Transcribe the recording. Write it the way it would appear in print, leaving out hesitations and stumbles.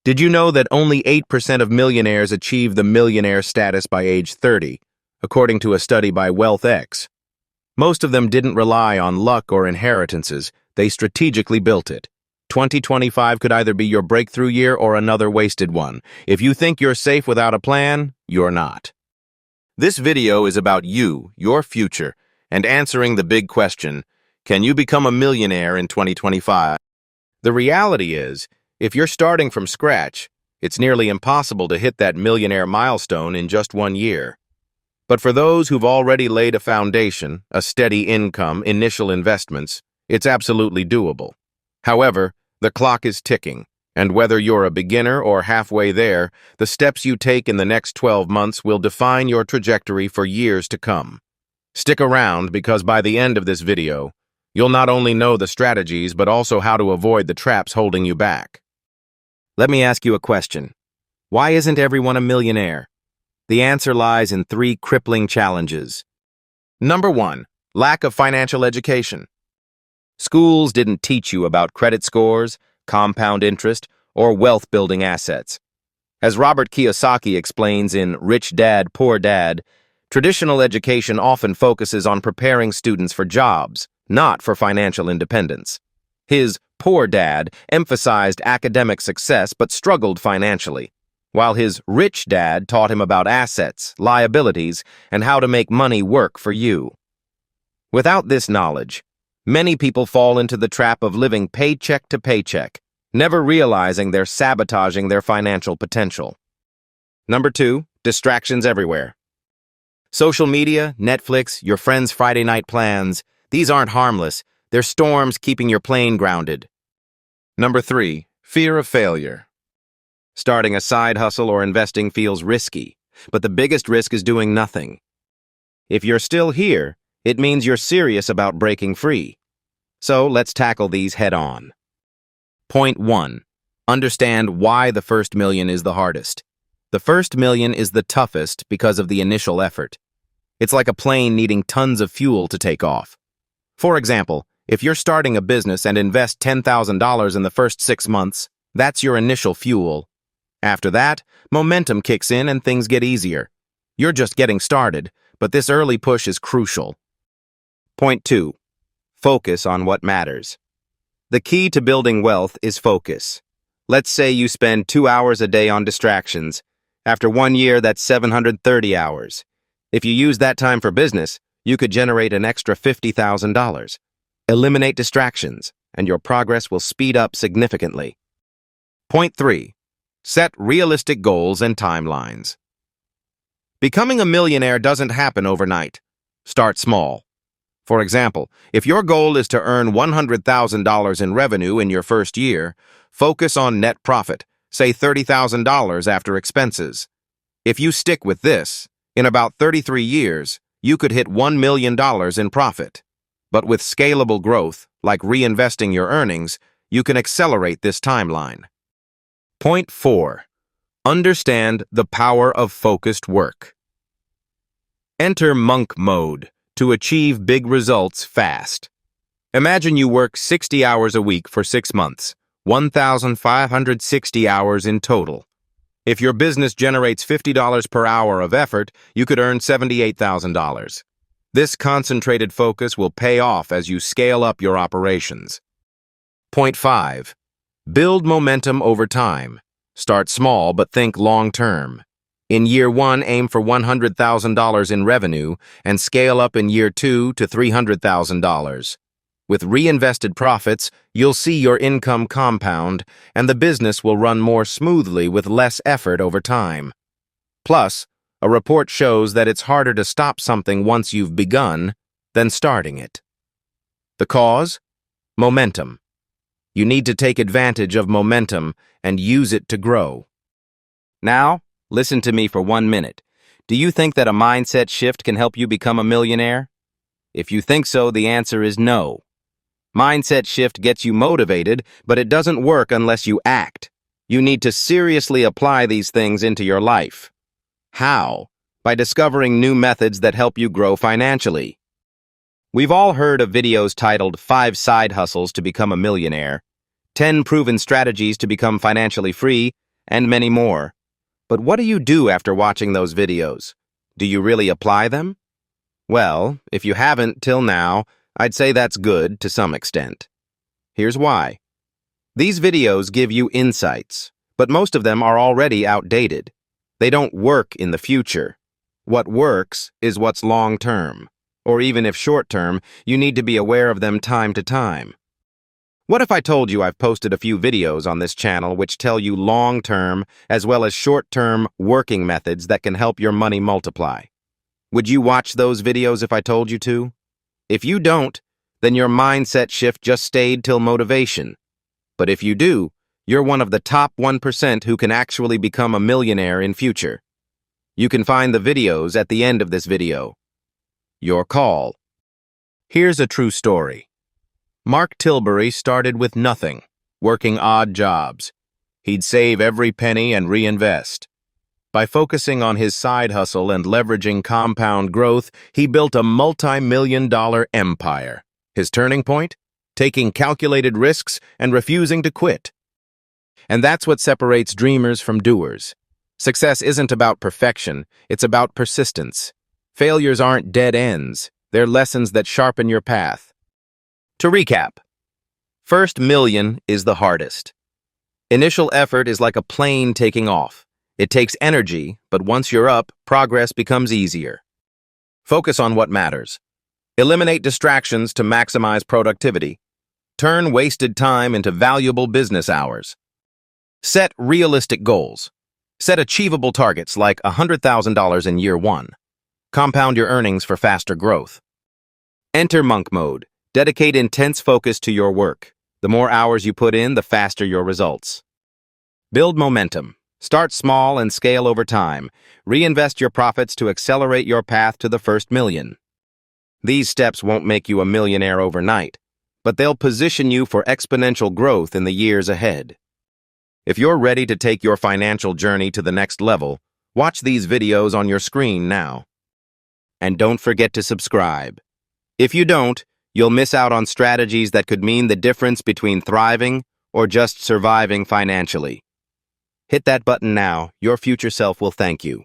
Did you know that only 8% of millionaires achieve the millionaire status by age 30, according to a study by WealthX? Most of them didn't rely on luck or inheritances, they strategically built it. 2025 could either be your breakthrough year or another wasted one. If you think you're safe without a plan, you're not. This video is about you, your future, and answering the big question, can you become a millionaire in 2025? The reality is, if you're starting from scratch, it's nearly impossible to hit that millionaire milestone in just 1 year. But for those who've already laid a foundation, a steady income, initial investments, it's absolutely doable. However, the clock is ticking, and whether you're a beginner or halfway there, the steps you take in the next 12 months will define your trajectory for years to come. Stick around because by the end of this video, you'll not only know the strategies but also how to avoid the traps holding you back. Let me ask you a question. Why isn't everyone a millionaire? The answer lies in 3 crippling challenges. Number 1, lack of financial education. Schools didn't teach you about credit scores, compound interest, or wealth-building assets. As Robert Kiyosaki explains in Rich Dad, Poor Dad, traditional education often focuses on preparing students for jobs, not for financial independence. His Poor Dad emphasized academic success but struggled financially, while his Rich Dad taught him about assets, liabilities, and how to make money work for you. Without this knowledge, many people fall into the trap of living paycheck to paycheck, never realizing they're sabotaging their financial potential. Number 2, distractions everywhere. Social media, Netflix, your friends' Friday night plans, these aren't harmless, they're storms keeping your plane grounded. Number 3, fear of failure. Starting a side hustle or investing feels risky, but the biggest risk is doing nothing. If you're still here, it means you're serious about breaking free. So let's tackle these head-on. Point 1. Understand why the first million is the hardest. The first million is the toughest because of the initial effort. It's like a plane needing tons of fuel to take off. For example, if you're starting a business and invest $10,000 in the first 6 months, that's your initial fuel. After that, momentum kicks in and things get easier. You're just getting started, but this early push is crucial. Point 2. Focus on what matters. The key to building wealth is focus. Let's say you spend 2 hours a day on distractions. After 1 year, that's 730 hours. If you use that time for business, you could generate an extra $50,000. Eliminate distractions, and your progress will speed up significantly. Point 3. Set realistic goals and timelines. Becoming a millionaire doesn't happen overnight. Start small. For example, if your goal is to earn $100,000 in revenue in your first year, focus on net profit, say $30,000 after expenses. If you stick with this, in about 33 years, you could hit $1 million in profit. But with scalable growth, like reinvesting your earnings, you can accelerate this timeline. Point 4. Understand the power of focused work. Enter monk mode to achieve big results fast. Imagine you work 60 hours a week for 6 months, 1,560 hours in total. If your business generates $50 per hour of effort, you could earn $78,000. This concentrated focus will pay off as you scale up your operations. Point 5. Build momentum over time. Start small but think long-term. In year 1, aim for $100,000 in revenue and scale up in year 2 to $300,000. With reinvested profits, you'll see your income compound and the business will run more smoothly with less effort over time. Plus, a report shows that it's harder to stop something once you've begun than starting it. The cause? Momentum. You need to take advantage of momentum and use it to grow. Now, listen to me for 1 minute. Do you think that a mindset shift can help you become a millionaire? If you think so, the answer is no. Mindset shift gets you motivated, but it doesn't work unless you act. You need to seriously apply these things into your life. How? By discovering new methods that help you grow financially. We've all heard of videos titled 5 Side Hustles to Become a Millionaire, 10 Proven Strategies to Become Financially Free, and many more. But what do you do after watching those videos? Do you really apply them? Well, if you haven't till now, I'd say that's good to some extent. Here's why. These videos give you insights, but most of them are already outdated. They don't work in the future. What works is what's long-term, or even if short-term, you need to be aware of them time to time. What if I told you I've posted a few videos on this channel which tell you long-term as well as short-term working methods that can help your money multiply? Would you watch those videos if I told you to? If you don't, then your mindset shift just stayed till motivation. But if you do, you're one of the top 1% who can actually become a millionaire in future. You can find the videos at the end of this video. Your call. Here's a true story. Mark Tilbury started with nothing, working odd jobs. He'd save every penny and reinvest. By focusing on his side hustle and leveraging compound growth, he built a multi-million-dollar empire. His turning point? Taking calculated risks and refusing to quit. And that's what separates dreamers from doers. Success isn't about perfection, it's about persistence. Failures aren't dead ends, they're lessons that sharpen your path. To recap, first million is the hardest. Initial effort is like a plane taking off. It takes energy, but once you're up, progress becomes easier. Focus on what matters. Eliminate distractions to maximize productivity. Turn wasted time into valuable business hours. Set realistic goals. Set achievable targets like $100,000 in year 1. Compound your earnings for faster growth. Enter monk mode. Dedicate intense focus to your work. The more hours you put in, the faster your results. Build momentum. Start small and scale over time. Reinvest your profits to accelerate your path to the first million. These steps won't make you a millionaire overnight, but they'll position you for exponential growth in the years ahead. If you're ready to take your financial journey to the next level, watch these videos on your screen now. And don't forget to subscribe. If you don't, you'll miss out on strategies that could mean the difference between thriving or just surviving financially. Hit that button now. Your future self will thank you.